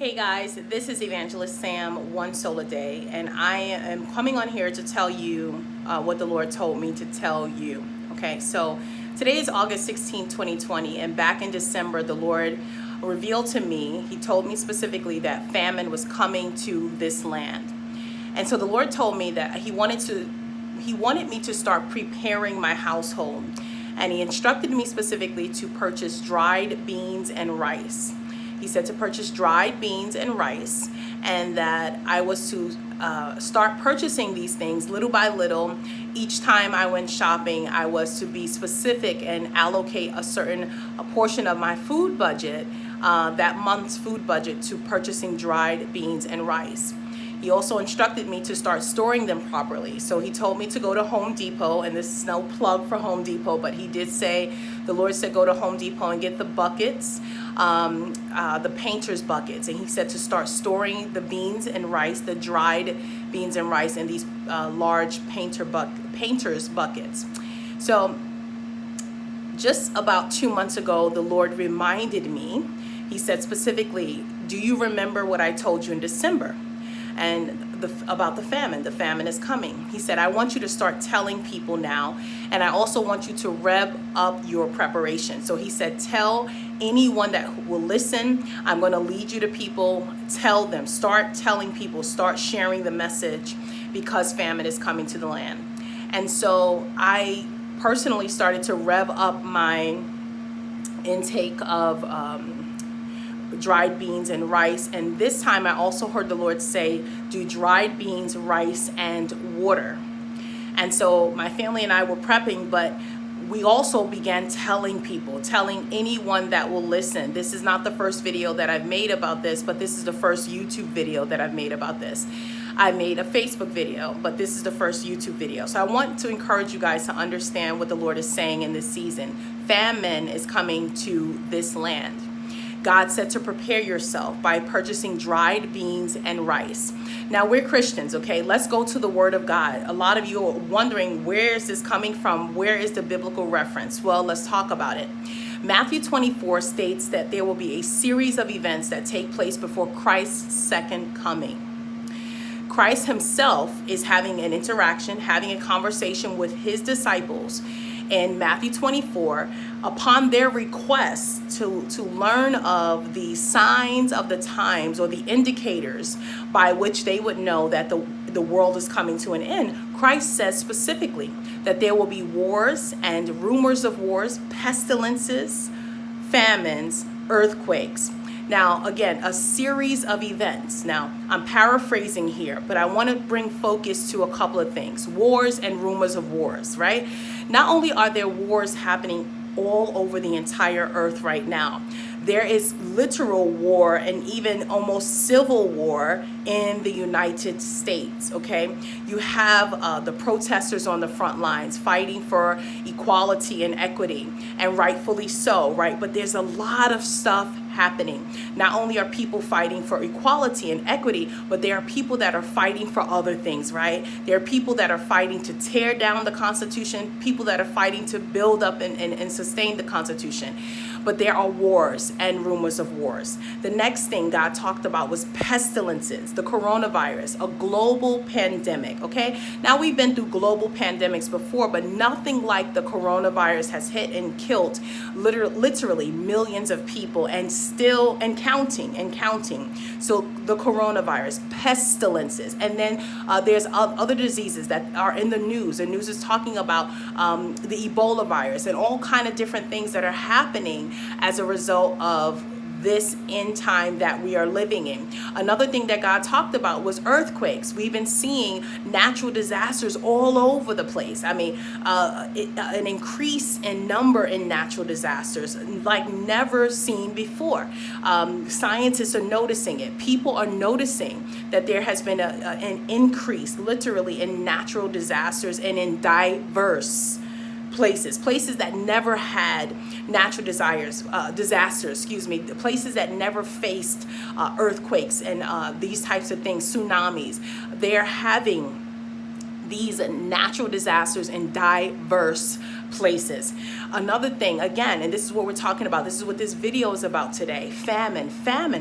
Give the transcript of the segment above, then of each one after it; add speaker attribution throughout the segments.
Speaker 1: Hey guys, this is Evangelist Sam, One Soul a Day, and I am coming on here to tell you what the Lord told me to tell you. Okay, so today is August 16, 2020, and back in December, the Lord revealed to me, He told me specifically that famine was coming to this land. And so the Lord told me that He wanted me to start preparing my household. And He instructed me specifically to purchase dried beans and rice. He said to purchase dried beans and rice, and that I was to start purchasing these things little by little. Each time I went shopping, I was to be specific and allocate a portion of my food budget, that month's food budget, to purchasing dried beans and rice. He also instructed me to start storing them properly. So he told me to go to Home Depot, and this is no plug for Home Depot, but he did say, the Lord said, go to Home Depot and get the buckets, the painter's buckets. And he said to start storing the beans and rice, the dried beans and rice, in these large painter's buckets. So just about 2 months ago, the Lord reminded me, he said specifically, do you remember what I told you in December? And about the famine. The famine is coming. He said, I want you to start telling people now, and I also want you to rev up your preparation. So he said, tell anyone that will listen, I'm going to lead you to people. Tell them, start telling people, start sharing the message, because famine is coming to the land. And so I personally started to rev up my intake of dried beans and rice. And this time I also heard the Lord say, do dried beans, rice, and water. And so my family and I were prepping, but we also began telling people, telling anyone that will listen. This is not the first video that I've made about this, but this is the first YouTube video that I've made about this. I made a Facebook video, but this is the first YouTube video. So I want to encourage you guys to understand what the Lord is saying in this season. Famine is coming to this land. God said to prepare yourself by purchasing dried beans and rice. Now, we're Christians, okay? Let's go to the Word of God. A lot of you are wondering, where is this coming from? Where is the biblical reference? Well, let's talk about it. Matthew 24 states that there will be a series of events that take place before Christ's second coming. Christ himself is having an interaction, having a conversation with his disciples in Matthew 24, upon their request to learn of the signs of the times, or the indicators by which they would know that the world is coming to an end. Christ says specifically that there will be wars and rumors of wars, pestilences, famines, earthquakes. Now, again, a series of events. Now, I'm paraphrasing here, but I want to bring focus to a couple of things. Wars and rumors of wars, right? Not only are there wars happening all over the entire earth right now, there is literal war and even almost civil war in the United States, okay? You have the protesters on the front lines fighting for equality and equity, and rightfully so, right? But there's a lot of stuff happening. Not only are people fighting for equality and equity, but there are people that are fighting for other things, right? There are people that are fighting to tear down the Constitution, people that are fighting to build up and sustain the Constitution. But there are wars and rumors of wars. The next thing God talked about was pestilences, the coronavirus, a global pandemic, okay? Now, we've been through global pandemics before, but nothing like the coronavirus has hit and killed literally millions of people, and still and counting. So the coronavirus, pestilences, and then there's other diseases that are in the news. The news is talking about the Ebola virus and all kind of different things that are happening as a result of this end time that we are living in. Another thing that God talked about was earthquakes. We've been seeing natural disasters all over the place. I mean, an increase in number in natural disasters like never seen before. Scientists are noticing it. People are noticing that there has been an increase literally in natural disasters and in diverse places that never had natural disasters, places that never faced earthquakes and these types of things, tsunamis. They're having these natural disasters in diverse places. Another thing, again, and this is what we're talking about, this is what this video is about today, famine.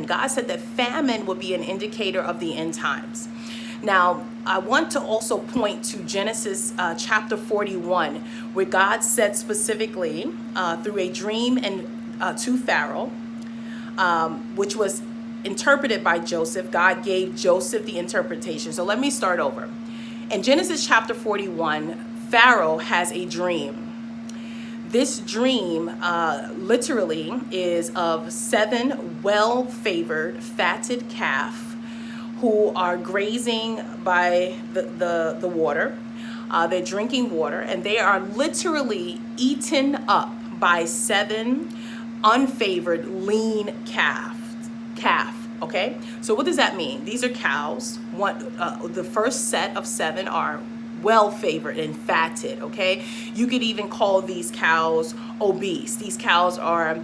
Speaker 1: God said that famine would be an indicator of the end times. Now, I want to also point to Genesis chapter 41, where God said specifically through a dream and to Pharaoh, which was interpreted by Joseph. God gave Joseph the interpretation. So let me start over. In Genesis chapter 41, Pharaoh has a dream. This dream literally is of 7 well-favored fatted calf who are grazing by the water. They're drinking water, and they are literally eaten up by 7 unfavored lean calf. Okay, so what does that mean? These are cows. The first set of 7 are well favored and fatted. Okay, you could even call these cows obese. These cows are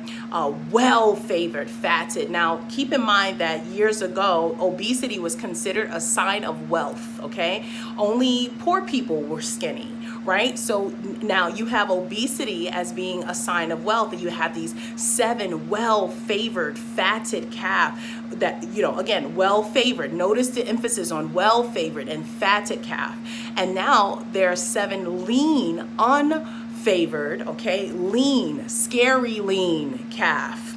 Speaker 1: well favored, fatted. Now keep in mind that years ago obesity was considered a sign of wealth. Okay, only poor people were skinny, right? So now you have obesity as being a sign of wealth, and you have these 7 well favored fatted calf that, you know, again, well favored. Notice the emphasis on well favored and fatted calf. And now there are 7 lean, unfavored, okay, lean, scary lean calf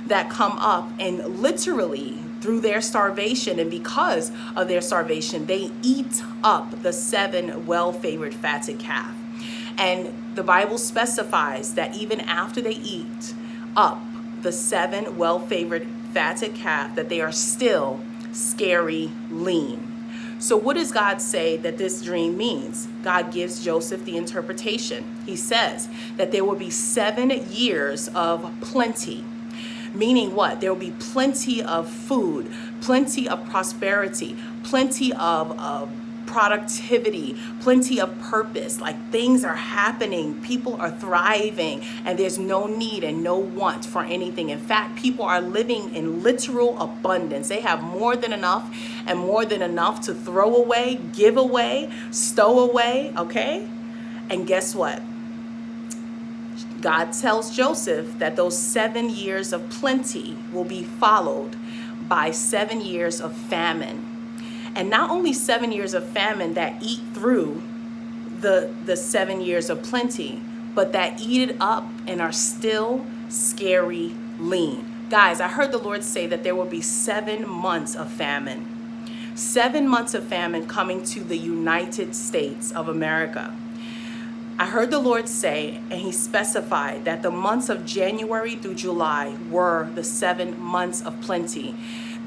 Speaker 1: that come up, and literally through their starvation and because of their starvation, they eat up the 7 well-favored fatted calf. And the Bible specifies that even after they eat up the 7 well-favored fatted calf, that they are still scary lean. So what does God say that this dream means? God gives Joseph the interpretation. He says that there will be 7 years of plenty. Meaning what? There will be plenty of food, plenty of prosperity, plenty of productivity, plenty of purpose. Like things are happening, people are thriving, and there's no need and no want for anything. In fact, people are living in literal abundance. They have more than enough, and more than enough to throw away, give away, stow away, okay? And guess what? God tells Joseph that those 7 years of plenty will be followed by 7 years of famine. And not only 7 years of famine that eat through the 7 years of plenty, but that eat it up and are still scary lean. Guys, I heard the Lord say that there will be 7 months of famine. 7 months of famine coming to the United States of America. I heard the Lord say, and he specified that the months of January through July were the 7 months of plenty.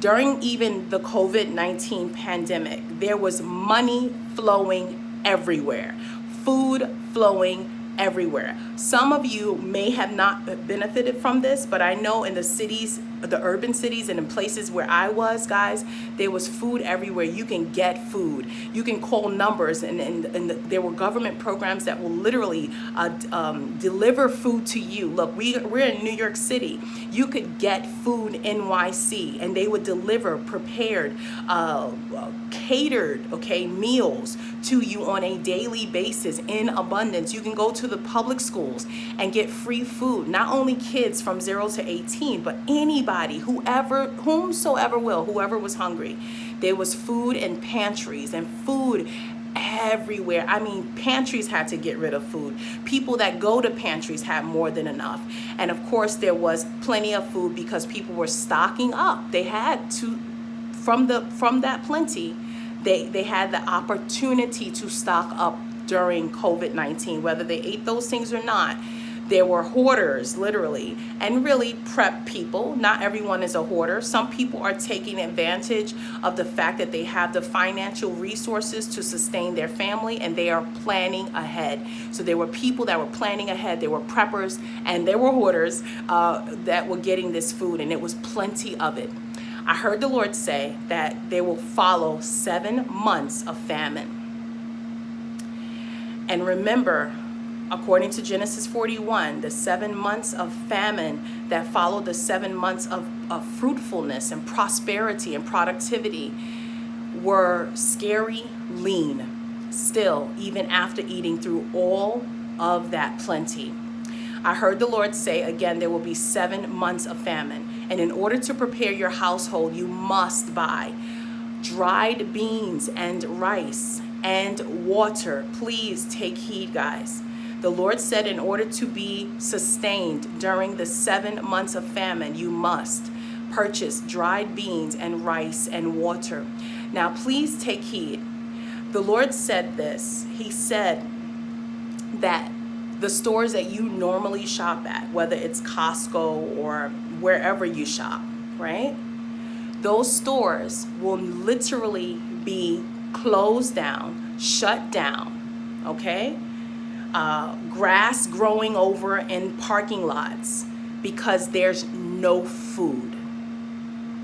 Speaker 1: During even the COVID-19 pandemic, there was money flowing everywhere, food flowing everywhere. Some of you may have not benefited from this, but I know in the cities, the urban cities, and in places where I was, guys, there was food everywhere. You can get food. You can call numbers, and there were government programs that will literally deliver food to you. Look, we're in New York City. You could get food NYC, and they would deliver prepared, catered, okay, meals to you on a daily basis in abundance. You can go to the public schools and get free food. Not only kids from 0 to 18, but anybody, whomsoever will, whoever was hungry. There was food in pantries and food everywhere. I mean, pantries had to get rid of food. People that go to pantries had more than enough. And of course, there was plenty of food because people were stocking up. They had to, from that plenty, they had the opportunity to stock up during COVID-19, whether they ate those things or not. There were hoarders, literally, and really prep people. Not everyone is a hoarder. Some people are taking advantage of the fact that they have the financial resources to sustain their family, and they are planning ahead. So there were people that were planning ahead. There were preppers, and there were hoarders that were getting this food, and it was plenty of it. I heard the Lord say that they will follow 7 months of famine. And remember, according to Genesis 41, the 7 months of famine that followed the 7 months of fruitfulness and prosperity and productivity were scary lean. still, even after eating through all of that plenty. I heard the Lord say, again, there will be 7 months of famine. And in order to prepare your household, you must buy dried beans and rice and water. Please take heed, guys. The Lord said in order to be sustained during the 7 months of famine, you must purchase dried beans and rice and water. Now, please take heed. The Lord said this. He said that the stores that you normally shop at, whether it's Costco or wherever you shop, right? Those stores will literally be closed down, shut down, okay? Grass growing over in parking lots because there's no food.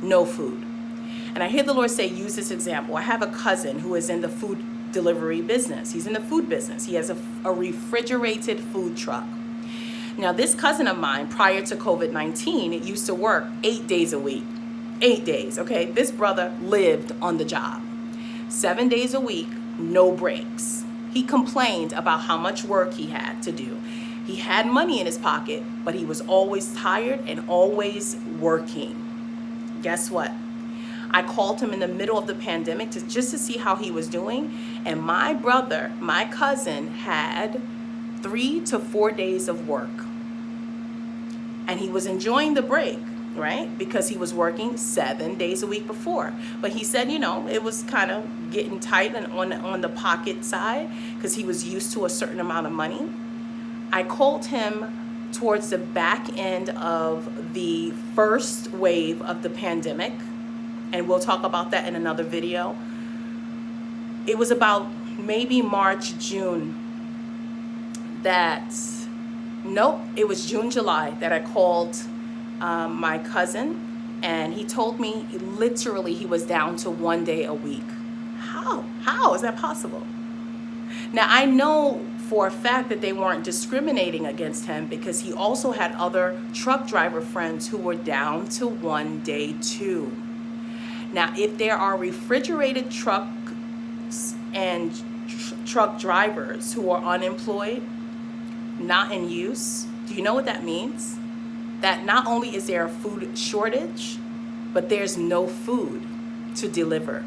Speaker 1: No food. And I hear the Lord say, use this example. I have a cousin who is in the food delivery business. He's in the food business. He has a refrigerated food truck. Now, this cousin of mine, prior to COVID-19, used to work 8 days a week. 8 days, okay? This brother lived on the job. 7 days a week, no breaks. He complained about how much work he had to do. He had money in his pocket, but he was always tired and always working. Guess what? I called him in the middle of the pandemic just to see how he was doing. And my brother, my cousin, had 3 to 4 days of work. And he was enjoying the break, right? Because he was working 7 days a week before. But he said, you know, it was kind of getting tight on the pocket side because he was used to a certain amount of money. I called him towards the back end of the first wave of the pandemic. And we'll talk about that in another video. It was about maybe March, June it was June, July that I called my cousin, and he told me literally he was down to 1 day a week. How is that possible? Now, I know for a fact that they weren't discriminating against him because he also had other truck driver friends who were down to 1 day too. Now, if there are refrigerated trucks and truck drivers who are unemployed, not in use, do you know what that means? That not only is there a food shortage, but there's no food to deliver.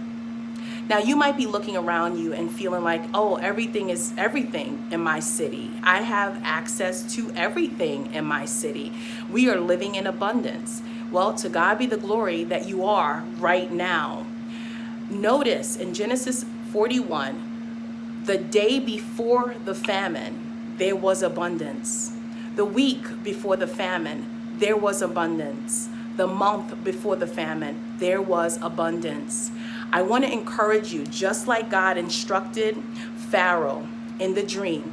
Speaker 1: Now, you might be looking around you and feeling like, oh, everything is everything in my city. I have access to everything in my city. We are living in abundance. Well, to God be the glory that you are right now. Notice in Genesis 41, the day before the famine, there was abundance. The week before the famine, there was abundance. The month before the famine, there was abundance. I want to encourage you, just like God instructed Pharaoh in the dream,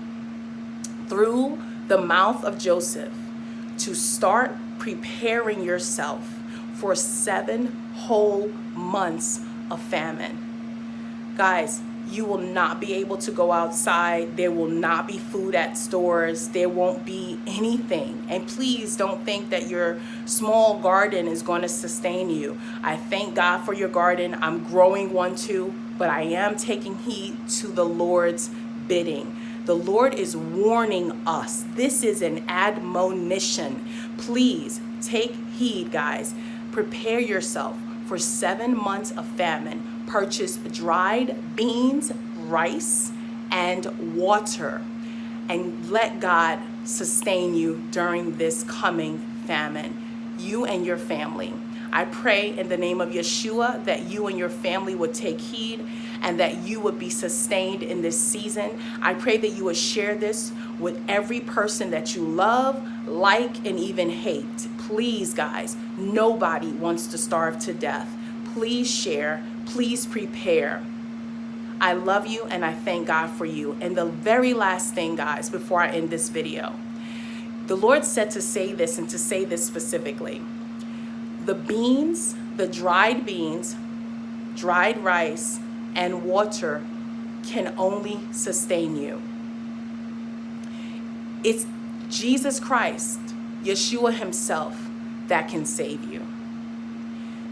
Speaker 1: through the mouth of Joseph, to start preparing yourself for 7 whole months of famine. Guys, you will not be able to go outside. There will not be food at stores. There won't be anything. And please don't think that your small garden is going to sustain you. I thank God for your garden. I'm growing one too, but I am taking heed to the Lord's bidding. The Lord is warning us. This is an admonition. Please take heed, guys. Prepare yourself for 7 months of famine. Purchase dried beans, rice, and water, and let God sustain you during this coming famine, you and your family. I pray in the name of YESHUA that you and your family would take heed and that you would be sustained in this season. I pray that you would share this with every person that you love, like, and even hate. Please, guys, nobody wants to starve to death. Please share. Please prepare. I love you and I thank God for you. And the very last thing, guys, before I end this video, the Lord said to say this, and to say this specifically. The beans, the dried beans, dried rice, and water can only sustain you. It's Jesus Christ, YESHUA himself, that can save you.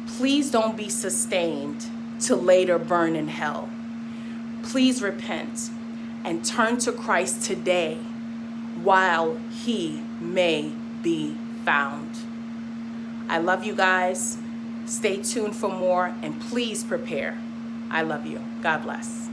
Speaker 1: Please don't be sustained to later burn in hell. Please repent and turn to Christ today while he may be found. I love you guys. Stay tuned for more, and please prepare. I love you. God bless.